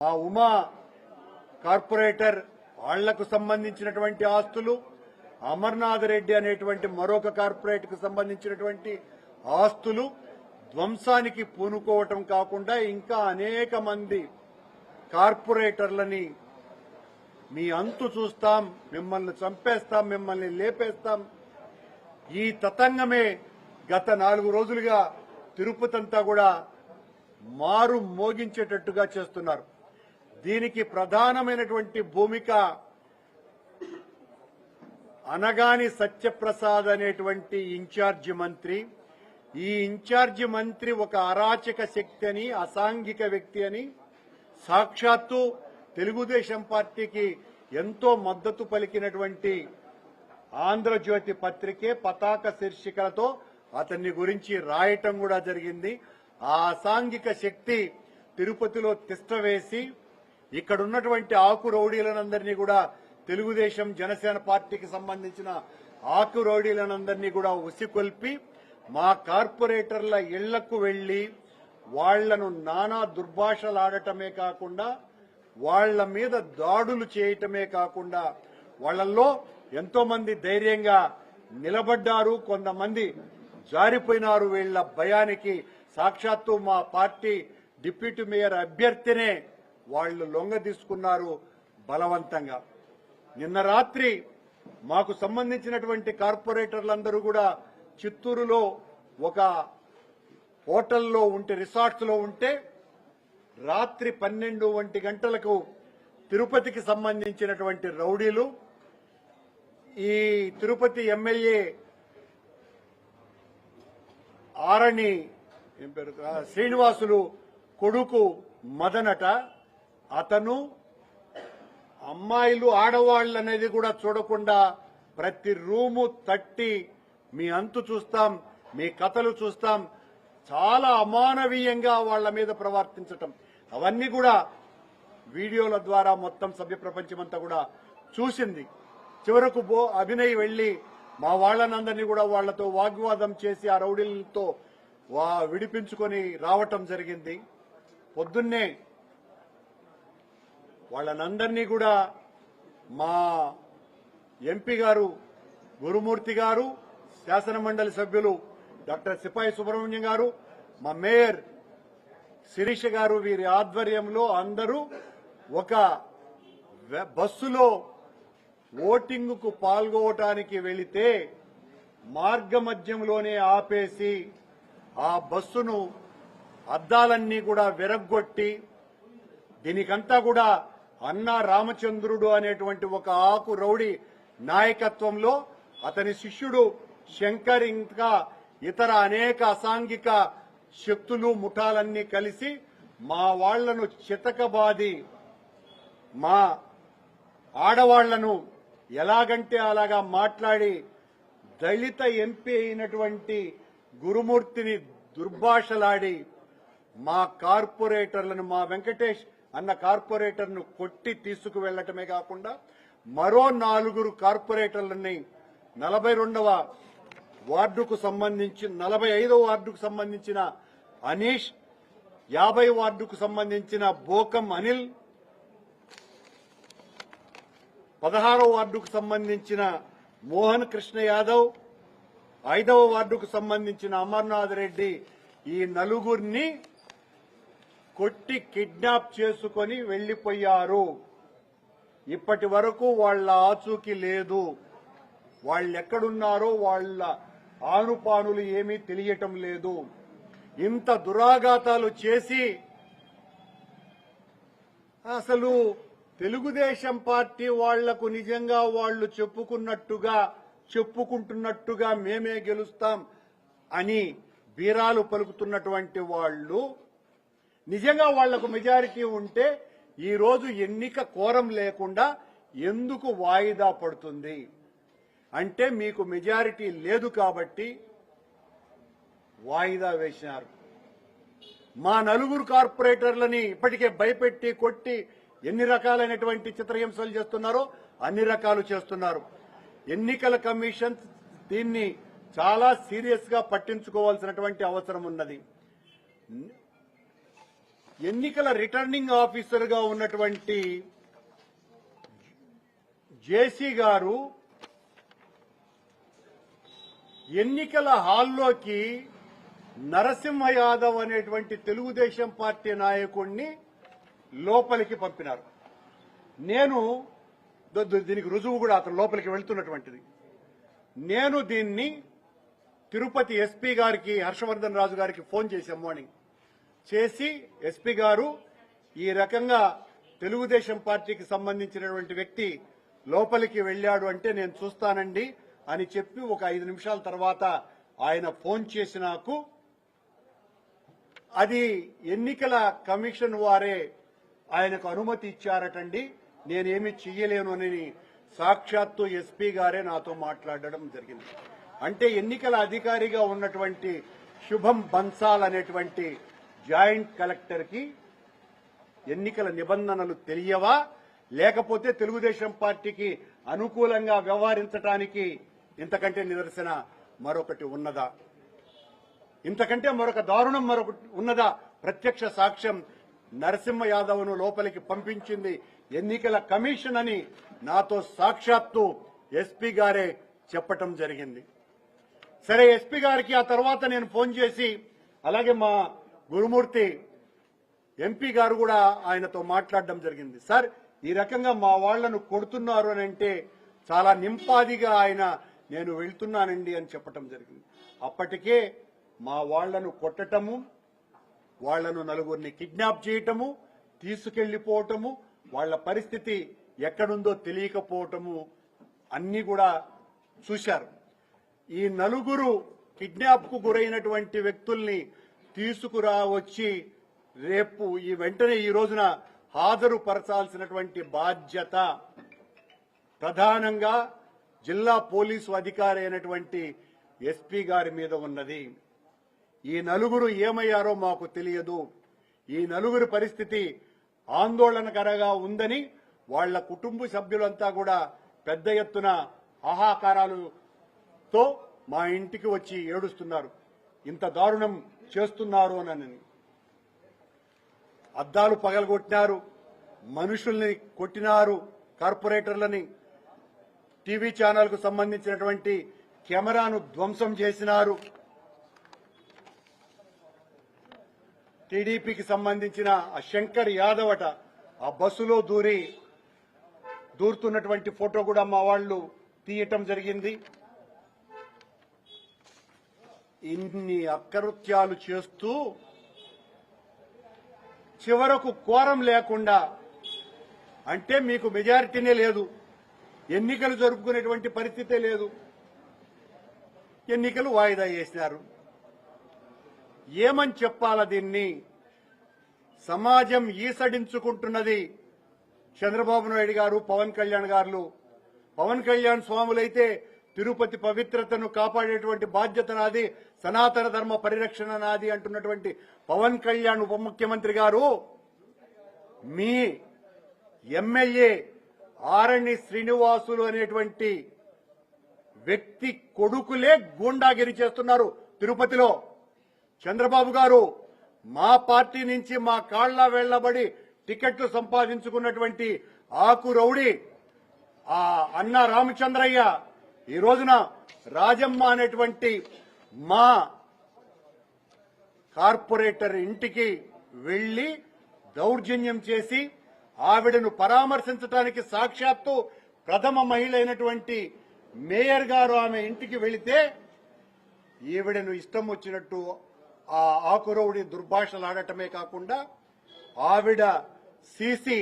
ఆ ఉమా కార్పొరేటర్ వాళ్లకు సంబంధించినటువంటి ఆస్తులు, అమర్నాథ్ రెడ్డి అనేటువంటి మరొక కార్పొరేట్ కు సంబంధించినటువంటి ఆస్తులు ధ్వంసానికి పూనుకోవటం కాకుండా ఇంకా అనేక మంది కార్పొరేటర్లని మీ అంతు చూస్తాం, మిమ్మల్ని చంపేస్తాం, మిమ్మల్ని లేపేస్తాం, ఈ తతంగమే గత 4 రోజులుగా తిరుపతి అంతా కూడా మారు మోగించేటట్టుగా చేస్తున్నారు. దీనికి ప్రధానమైనటువంటి భూమిక అనగాని సత్యప్రసాద్ అనేటువంటి ఇన్ఛార్జి మంత్రి. ఈ ఇన్ఛార్జి మంత్రి ఒక అరాచక శక్తి అని, అసాంఘిక వ్యక్తి అని సాక్షాత్తు తెలుగుదేశం పార్టీకి ఎంతో మద్దతు పలికినటువంటి ఆంధ్రజ్యోతి పత్రికే పతాక శీర్షికలతో అతన్ని గురించి రాయటం కూడా జరిగింది. ఆ అసాంఘిక శక్తి తిరుపతిలో తిష్టవేసి ఇక్కడున్నటువంటి ఆకు రౌడీలనందరినీ కూడా తెలుగుదేశం జనసేన పార్టీకి సంబంధించిన ఆకు రౌడీలనందరినీ కూడా ఉసికొల్పి మా కార్పొరేటర్ల ఇళ్లకు వెళ్లి వాళ్లను నానా దుర్భాషలాడటమే కాకుండా వాళ్ల మీద దాడులు చేయటమే కాకుండా వాళ్లలో ఎంతో మంది ధైర్యంగా నిలబడ్డారు, కొంతమంది జారిపోయినారు. వీళ్ల భయానికి సాక్షాత్తు మా పార్టీ డిప్యూటీ మేయర్ అభ్యర్థినే వాళ్లు లొంగ తీసుకున్నారు బలవంతంగా. నిన్న రాత్రి మాకు సంబంధించినటువంటి కార్పొరేటర్లందరూ కూడా చిత్తూరులో ఒక హోటల్లో ఉంటే, రిసార్ట్స్ లో ఉంటే రాత్రి 12 గంటలకు తిరుపతికి సంబంధించినటువంటి రౌడీలు ఈ తిరుపతి ఎమ్మెల్యే ఆరణి శ్రీనివాసులు కొడుకు మదనట, అతను అమ్మాయిలు ఆడవాళ్లు అనేది కూడా చూడకుండా ప్రతి రూము తట్టి మీ అంతు చూస్తాం, మీ కథలు చూస్తాం, చాలా అమానవీయంగా వాళ్ల మీద ప్రవర్తించటం, అవన్నీ కూడా వీడియోల ద్వారా మొత్తం సభ్య ప్రపంచమంతా కూడా చూసింది. చివరకు అభినయ్ వెళ్లి మా వాళ్లనందరినీ కూడా వాళ్లతో వాగ్వాదం చేసి ఆ రౌడీలతో విడిపించుకొని రావటం జరిగింది. పొద్దున్నే వాళ్ళనందరినీ కూడా మా ఎంపీ గారు గురుమూర్తి గారు, శాసనమండలి సభ్యులు డాక్టర్ సిపాయి సుబ్రహ్మణ్యం గారు, మా మేయర్ శిరీష గారు, వీరి ఆధ్వర్యంలో అందరూ ఒక బస్సులో ఓటింగ్ కు పాల్గొనడానికి వెళితే మార్గమధ్యంలోనే ఆపేసి ఆ బస్సును అద్దాలన్నీ కూడా విరగ్గొట్టి, దీనికంతా కూడా అన్నా రామచంద్రుడు అనేటువంటి ఒక ఆకు రౌడీ నాయకత్వంలో అతని శిష్యుడు శంకర్ ఇంకా ఇతర అనేక అసాంఘిక శక్తులు ముఠాలన్నీ కలిసి మా వాళ్లను చితకబాది మా ఆడవాళ్లను ఎలాగంటే అలాగా మాట్లాడి దళిత ఎంపీ అయినటువంటి గురుమూర్తిని దుర్భాషలాడి మా కార్పొరేటర్లను, మా వెంకటేష్ అన్న కార్పొరేటర్ను కొట్టి తీసుకువెళ్లటమే కాకుండా మరో 4 కార్పొరేటర్లని 42వ వార్డుకు సంబంధించి 45వ వార్డుకు సంబంధించిన అనీష్, 50 వార్డుకు సంబంధించిన బోకం అనిల్, 16వ వార్డుకు సంబంధించిన మోహన్ కృష్ణ యాదవ్, 5వ వార్డుకు సంబంధించిన అమర్నాథ్ రెడ్డి, ఈ 4 కొట్టి కిడ్నాప్ చేసుకుని వెళ్లిపోయారు. ఇప్పటి వరకు వాళ్ల ఆచూకీ లేదు. వాళ్ళెక్కడున్నారో వాళ్ల ఆనుపానులు ఏమీ తెలియటం లేదు. ఇంత దురాఘాతాలు చేసి అసలు తెలుగుదేశం పార్టీ వాళ్లకు నిజంగా వాళ్లు చెప్పుకుంటున్నట్టుగా మేమే గెలుస్తాం అని బీరాలు పలుకుతున్నటువంటి వాళ్లు నిజంగా వాళ్లకు మెజారిటీ ఉంటే ఈ రోజు ఎన్నిక కోరం లేకుండా ఎందుకు వాయిదా పడుతుంది అంటే మీకు మెజారిటీ లేదు కాబట్టి వాయిదా వేశారు. మా 4 కార్పొరేటర్లని ఇప్పటికే భయపెట్టి కొట్టి ఎన్ని రకాలైనటువంటి చిత్రహింసలు చేస్తున్నారో అన్ని రకాలు చేస్తున్నారు. ఎన్నికల కమిషన్ దీన్ని చాలా సీరియస్ గా పట్టించుకోవాల్సినటువంటి అవసరం ఉన్నది. ఎన్నికల రిటర్నింగ్ ఆఫీసర్ గా ఉన్నటువంటి జేసీ గారు ఎన్నికల హాల్లోకి నరసింహ యాదవ్ అనేటువంటి తెలుగుదేశం పార్టీ నాయకుడిని లోపలికి పంపినారు. నేను దీనికి రుజువు కూడా అతను లోపలికి వెళ్తున్నటువంటిది. నేను దీన్ని తిరుపతి ఎస్పీ గారికి హర్షవర్ధన్ రాజు గారికి ఫోన్ చేశాం మార్నింగ్. చేసి ఎస్పీ గారు ఈ రకంగా తెలుగుదేశం పార్టీకి సంబంధించినటువంటి వ్యక్తి లోపలికి వెళ్ళాడు అంటే నేను చూస్తానండి అని చెప్పి ఒక 5 నిమిషాల తర్వాత ఆయన ఫోన్ చేసి నాకు అది ఎన్నికల కమిషన్ వారే ఆయనకు అనుమతి ఇచ్చారటండి, నేనేమి చెయ్యలేను అని సాక్షాత్తు ఎస్పీ గారే నాతో మాట్లాడడం జరిగింది. అంటే ఎన్నికల అధికారిగా ఉన్నటువంటి శుభం బన్సాల్ అనేటువంటి జాయింట్ కలెక్టర్ కి ఎన్నికల నిబంధనలు తెలియవా, లేకపోతే తెలుగుదేశం పార్టీకి అనుకూలంగా వ్యవహరించడానికి ఇంతకంటే నిదర్శన మరొకటి ఉన్నదా? ఇంతకంటే మరొక దారుణం మరొకటి ఉన్నదా? ప్రత్యక్ష సాక్ష్యం నరసింహ యాదవ్ను లోపలికి పంపించింది ఎన్నికల కమిషన్ అని నాతో సాక్షాత్తు ఎస్పీ గారే చెప్పటం జరిగింది. సరే, ఎస్పీ గారికి ఆ తర్వాత నేను ఫోన్ చేసి, అలాగే మా గురుమూర్తి ఎంపీ గారు కూడా ఆయనతో మాట్లాడడం జరిగింది. సార్, ఈ రకంగా మా వాళ్లను కొడుతున్నారు అని అంటే చాలా నింపాదిగా ఆయన నేను వెళ్తున్నానండి అని చెప్పటం జరిగింది. అప్పటికే మా వాళ్లను కొట్టటము, వాళ్లను నలుగురిని కిడ్నాప్ చేయటము, తీసుకెళ్లిపోవటము, వాళ్ల పరిస్థితి ఎక్కడుందో తెలియకపోవటము అన్ని కూడా చూశారు. ఈ నలుగురు కిడ్నాప్ కు గురైనటువంటి వ్యక్తుల్ని తీసుకురా వచ్చి రేపు వెంటనే ఈ రోజున హాజరుపరచాల్సినటువంటి బాధ్యత ప్రధానంగా జిల్లా పోలీసు అధికారి అయినటువంటి ఎస్పీ గారి మీద ఉన్నది. ఈ నలుగురు ఏమయ్యారో మాకు తెలియదు. ఈ నలుగురి పరిస్థితి ఆందోళనకరంగా ఉందని వాళ్ల కుటుంబ సభ్యులంతా కూడా పెద్ద ఎత్తున హాహాకారాలతో మా ఇంటికి వచ్చి ఏడుస్తున్నారు. ఇంత దారుణం చేస్తున్నారు అని. అద్దాలు పగలగొట్టినారు, మనుషుల్ని కొట్టినారు, కార్పొరేటర్లని, టీవీ ఛానల్ కు సంబంధించినటువంటి కెమెరాను ధ్వంసం చేసినారు. టీడీపీకి సంబంధించిన ఆ శంకర్ యాదవ్ అట ఆ బస్సులో దూరుతున్నటువంటి ఫోటో కూడా మా వాళ్లు తీయటం జరిగింది. ఇన్ని అకృత్యాలు చేస్తూ చివరకు కోరం లేకుండా, అంటే మీకు మెజారిటీనే లేదు, ఎన్నికలు జరుపుకునేటువంటి పరిస్థితే లేదు, ఎన్నికలు వాయిదా వేసినారు. ఏమని చెప్పాలా దీన్ని? సమాజం ఈసడించుకుంటున్నది. చంద్రబాబు నాయుడు గారు, పవన్ కళ్యాణ్ గారు, పవన్ కళ్యాణ్ స్వాములైతే తిరుపతి పవిత్రతను కాపాడేటువంటి బాధ్యత నాది, సనాతన ధర్మ పరిరక్షణ నాది అంటున్నటువంటి పవన్ కళ్యాణ్ ఉప ముఖ్యమంత్రి గారు మీ ఎమ్మెల్యే ఆరణి శ్రీనివాసులు అనేటువంటి వ్యక్తి కొడుకులే గూండాగిరి చేస్తున్నారు తిరుపతిలో. చంద్రబాబు గారు మా పార్టీ నుంచి మా కాళ్ల వెళ్లబడి టికెట్లు సంపాదించుకున్నటువంటి ఆకు రౌడీ ఆ అన్న రామచంద్రయ్య ఈ రోజున రాజమ్మ అనేటువంటి మా కార్పొరేటర్ ఇంటికి వెళ్లి దౌర్జన్యం చేసి ఆవిడను పరామర్శించడానికి సాక్షాత్తు ప్రథమ మహిళ అయినటువంటి మేయర్ గారు ఆమె ఇంటికి వెళితే ఈవిడను ఇష్టం వచ్చినట్టు ఆ ఆకురౌడి దుర్భాషలాడటమే కాకుండా ఆవిడ సీసీ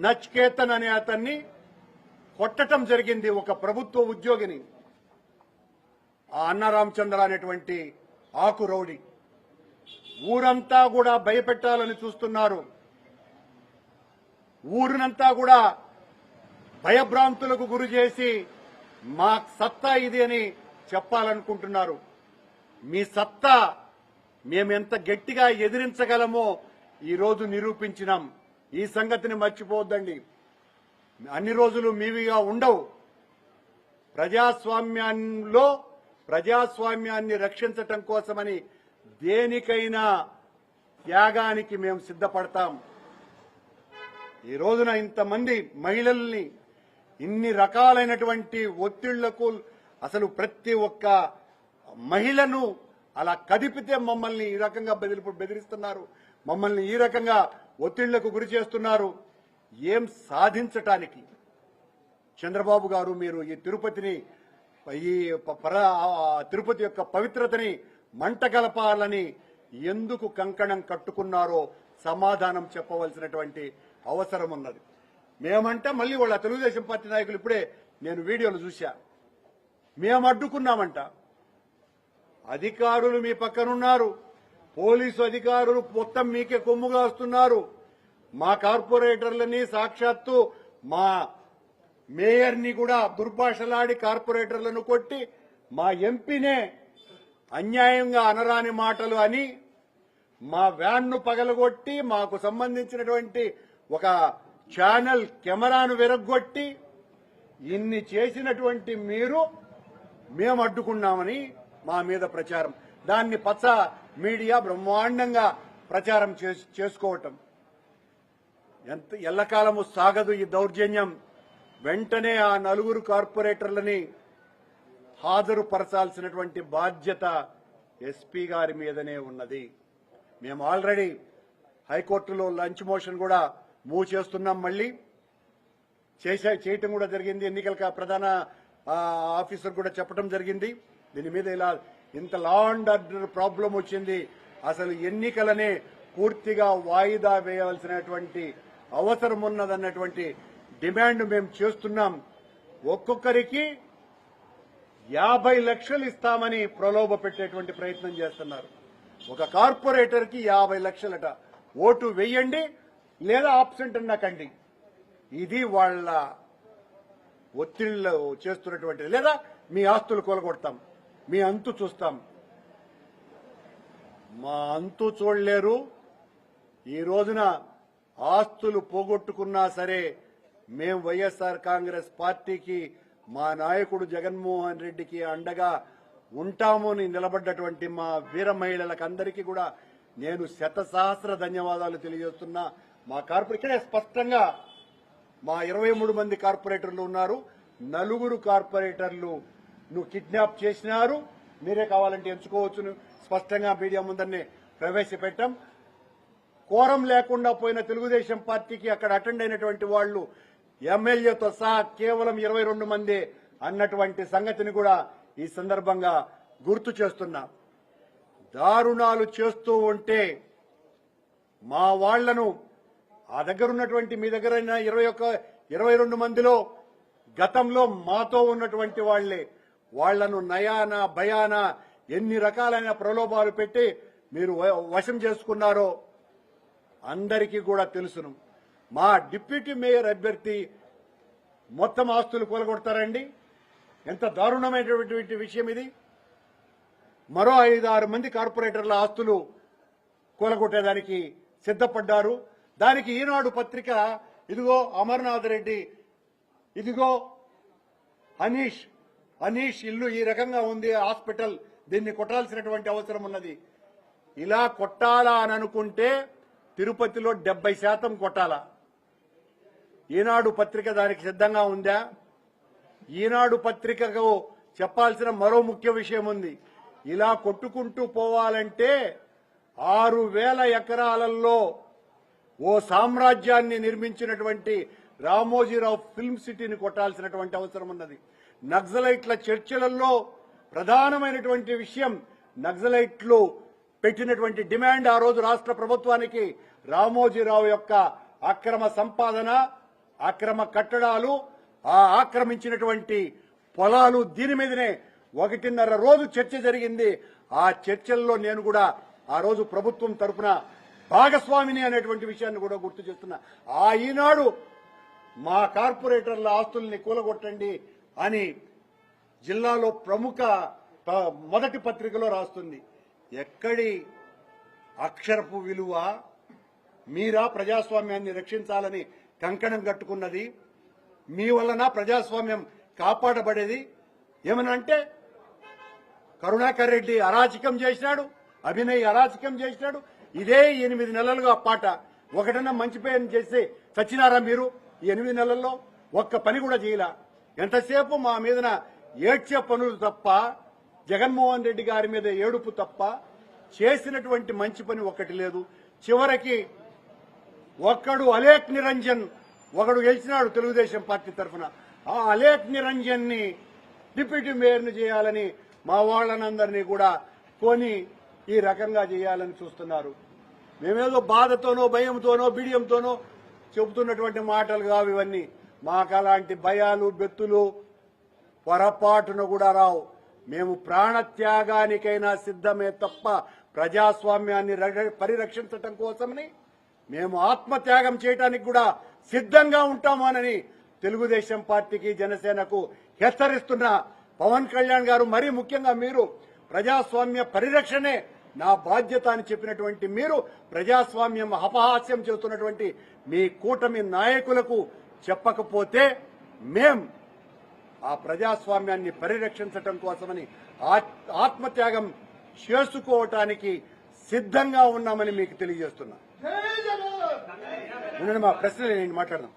నచ్కేతన్ అనే అతన్ని కొట్టడం జరిగింది, ఒక ప్రభుత్వ ఉద్యోగిని. ఆ అన్న రామచంద్ర అనేటువంటి ఆకురౌడి ఊరంతా కూడా భయపెట్టాలని చూస్తున్నారు. ఊరినంతా కూడా భయభ్రాంతులకు గురి చేసి మా సత్తా ఇది అని చెప్పాలనుకుంటున్నారు. మీ సత్తా మేమెంత గట్టిగా ఎదిరించగలమో ఈరోజు నిరూపించినాం. ఈ సంగతిని మర్చిపోవద్దండి. అన్ని రోజులు మీవిగా ఉండవు. ప్రజాస్వామ్యంలో ప్రజాస్వామ్యాన్ని రక్షించటం కోసమని దేనికైనా త్యాగానికి మేము సిద్ధపడతాం. ఈ రోజున ఇంతమంది మహిళల్ని ఇన్ని రకాలైనటువంటి ఒత్తిళ్లకు అసలు ప్రతి ఒక్క మహిళను అలా కదిపితే మమ్మల్ని ఈ రకంగా బెదిరిస్తున్నారు, మమ్మల్ని ఈ రకంగా ఒత్తిళ్లకు గురి చేస్తున్నారు. ఏం సాధించటానికి చంద్రబాబు గారు మీరు ఈ తిరుపతిని తిరుపతి యొక్క పవిత్రతని మంటగలపాలని ఎందుకు కంకణం కట్టుకున్నారో సమాధానం చెప్పవలసినటువంటి అవసరం ఉన్నది. మేమంటే మళ్ళీ వాళ్ళ తెలుగుదేశం పార్టీ నాయకులు ఇప్పుడే నేను వీడియోలు చూశా, మేము అడ్డుకున్నామంట. అధికారులు మీ పక్కనున్నారు, పోలీసు అధికారులు మొత్తం మీకే కొమ్ముగా వస్తున్నారు. మా కార్పొరేటర్లని సాక్షాత్తు మా మేయర్ని కూడా దుర్భాషలాడి కార్పొరేటర్లను కొట్టి మా ఎంపీనే అన్యాయంగా అనరాని మాటలు అని మా వ్యాన్ను పగలగొట్టి మాకు సంబంధించినటువంటి ఒక ఛానల్ కెమెరాను విరగ్గొట్టి ఇన్ని చేసినటువంటి మీరు మేము అడ్డుకున్నామని మా మీద ప్రచారం, దాన్ని పచ్చ మీడియా బ్రహ్మాండంగా ప్రచారం చేసుకోవటం ఎంత ఎల్లకాలము సాగదు ఈ దౌర్జన్యం. వెంటనే ఆ నలుగురు కార్పొరేటర్లని హాజరుపరచాల్సినటువంటి బాధ్యత ఎస్పీ గారి మీదనే ఉన్నది. మేము ఆల్రెడీ హైకోర్టులో లంచ్ మోషన్ కూడా మూవ్ చేస్తున్నాం, మళ్ళీ చేయటం కూడా జరిగింది. ఎన్నికల ప్రధాన ఆఫీసర్ కూడా చెప్పడం జరిగింది. దీని మీద ఇలా ఇంత లా అండ్ ఆర్డర్ ప్రాబ్లం వచ్చింది, అసలు ఎన్నికలనే పూర్తిగా వాయిదా వేయవలసినటువంటి అవసరం ఉన్నదన్నటువంటి డిమాండ్ మేము చేస్తున్నాం. ఒక్కొక్కరికి 50 లక్షలు ఇస్తామని ప్రలోభ పెట్టేటువంటి ప్రయత్నం చేస్తున్నారు. ఒక కార్పొరేటర్ కి 50 లక్షలట. ఓటు వేయండి లేదా ఆబ్సెంట్ అన్నకండి. ఇది వాళ్ళ ఒత్తిళ్లు చేస్తున్నటువంటి, లేదా మీ ఆస్తులు కూలగొడతాం, మీ అంతు చూస్తాం. మా అంతు చూడలేరు. ఈ రోజున ఆస్తులు పోగొట్టుకున్నా సరే మేం వైఎస్ఆర్ కాంగ్రెస్ పార్టీకి మా నాయకుడు జగన్మోహన్ రెడ్డికి అండగా ఉంటామని నిలబడ్డటువంటి మా వీర మహిళలకందరికీ కూడా నేను శతసహస్ర ధన్యవాదాలు తెలియజేస్తున్నా. మా ఇక్కడే స్పష్టంగా మా 23 మంది కార్పొరేటర్లు ఉన్నారు. 4 కార్పొరేటర్లు నువ్వు కిడ్నాప్ చేసినారు, మీరే కావాలంటే ఎంచుకోవచ్చు స్పష్టంగా మీడియా ముందరనే ప్రవేశపెట్టాం. కోరం లేకుండా పోయిన తెలుగుదేశం పార్టీకి అక్కడ అటెండ్ అయినటువంటి వాళ్లు ఎమ్మెల్యేతో సహా కేవలం 22 మంది అన్నటువంటి సంగతిని కూడా ఈ సందర్భంగా గుర్తు చేస్తున్నా. దారుణాలు చేస్తూ ఉంటే మా వాళ్లను ఆ దగ్గర ఉన్నటువంటి మీ దగ్గర 22 మందిలో గతంలో మాతో ఉన్నటువంటి వాళ్లే, వాళ్లను నయాన భయాన ఎన్ని రకాలైన ప్రలోభాలు పెట్టి మీరు వశం చేసుకున్నారో అందరికీ కూడా తెలుసును. మా డిప్యూటీ మేయర్ అభ్యర్థి మొత్తం ఆస్తులు కూలగొడతారండి. ఎంత దారుణమైనటువంటి విషయం ఇది. మరో 5-6 మంది కార్పొరేటర్ల ఆస్తులు కూలగొట్టేదానికి సిద్ధపడ్డారు. దానికి ఈనాడు పత్రిక ఇదిగో అమర్నాథ్ రెడ్డి, ఇదిగో అనీష్ ఇల్లు ఈ రకంగా ఉంది, హాస్పిటల్, దీన్ని కొట్టాల్సినటువంటి అవసరం ఉన్నది. ఇలా కొట్టాలా అని అనుకుంటే తిరుపతిలో 70% కొట్టాలా. ఈనాడు పత్రిక దానికి సిద్ధంగా ఉందా? ఈనాడు పత్రికకు చెప్పాల్సిన మరో ముఖ్య విషయం ఉంది. ఇలా కొట్టుకుంటూ పోవాలంటే 6,000 ఎకరాలలో ఓ సామ్రాజ్యాన్ని నిర్మించినటువంటి రామోజీరావు ఫిల్మ్ సిటీని కొట్టాల్సినటువంటి అవసరం ఉన్నది. నక్సలైట్ల చర్చలలో ప్రధానమైనటువంటి విషయం, నక్సలైట్లు పెట్టినటువంటి డిమాండ్ ఆ రోజు రాష్ట్ర ప్రభుత్వానికి రామోజీరావు యొక్క అక్రమ సంపాదన, అక్రమ కట్టడాలు, ఆ ఆక్రమించినటువంటి పొలాలు, దీని మీదనే 1.5 రోజు చర్చ జరిగింది. ఆ చర్చల్లో నేను కూడా ఆ రోజు ప్రభుత్వం తరఫున భాగస్వామిని అనేటువంటి విషయాన్ని కూడా గుర్తు చేస్తున్నా. ఆ ఈనాడు మా కార్పొరేటర్ల ఆస్తుల్ని కూలగొట్టండి అని జిల్లాలో ప్రముఖ మొదటి పత్రికలో రాస్తుంది. ఎక్కడి అక్షరపు విలువ? మీరా ప్రజాస్వామ్యాన్ని రక్షించాలని కంకణం కట్టుకున్నది? మీ వలన ప్రజాస్వామ్యం కాపాడబడేది? ఏమనంటే కరుణాకర్ రెడ్డి అరాచకం చేసినాడు, అభినయ్ అరాచకం చేసినాడు. ఇదే 8 నెలలుగా పాట. ఒకటన్నా మంచి పేరు చేసి చచ్చినారా మీరు? ఈ 8 నెలల్లో ఒక్క పని కూడా చేయలా. ఎంతసేపు మా మీదన ఏడ్చే పనులు తప్ప, జగన్మోహన్ రెడ్డి గారి మీద ఏడుపు తప్ప చేసినటువంటి మంచి పని ఒక్కటి లేదు. చివరికి ఒక్కడు అలేక్ నిరంజన్ ఒకడు గెలిచినాడు తెలుగుదేశం పార్టీ తరఫున. ఆ అలేక్ నిరంజన్ ని డిప్యూటీ మేయర్ని చేయాలని మా వాళ్ళనందరినీ కూడా కొని ఈ రకంగా చేయాలని చూస్తున్నారు. మేమేదో బాధతోనో భయంతోనో బిడియంతోనో చెబుతున్నటువంటి మాటలు కావు ఇవన్నీ. మాకు అలాంటి భయాలు బెత్తులు పొరపాటును కూడా రావు. మేము ప్రాణత్యాగానికైనా సిద్ధమే తప్ప ప్రజాస్వామ్యాన్ని పరిరక్షించటం కోసమని మేము ఆత్మత్యాగం చేయడానికి కూడా సిద్ధంగా ఉంటామని తెలుగుదేశం పార్టీకి జనసేనకు హెచ్చరిస్తున్న పవన్ కళ్యాణ్ గారు, మరీ ముఖ్యంగా మీరు ప్రజాస్వామ్య పరిరక్షణే నా బాధ్యత అని చెప్పినటువంటి మీరు ప్రజాస్వామ్యం అపహాస్యం చేస్తున్నటువంటి మీ కూటమి నాయకులకు చెప్పకపోతే మేం ఆ ప్రజాస్వామ్యాన్ని పరిరక్షించటం కోసమని ఆత్మత్యాగం చేసుకోవటానికి సిద్ధంగా ఉన్నామని మీకు తెలియజేస్తున్నా. మా ప్రశ్నలు నేను మాట్లాడదాం.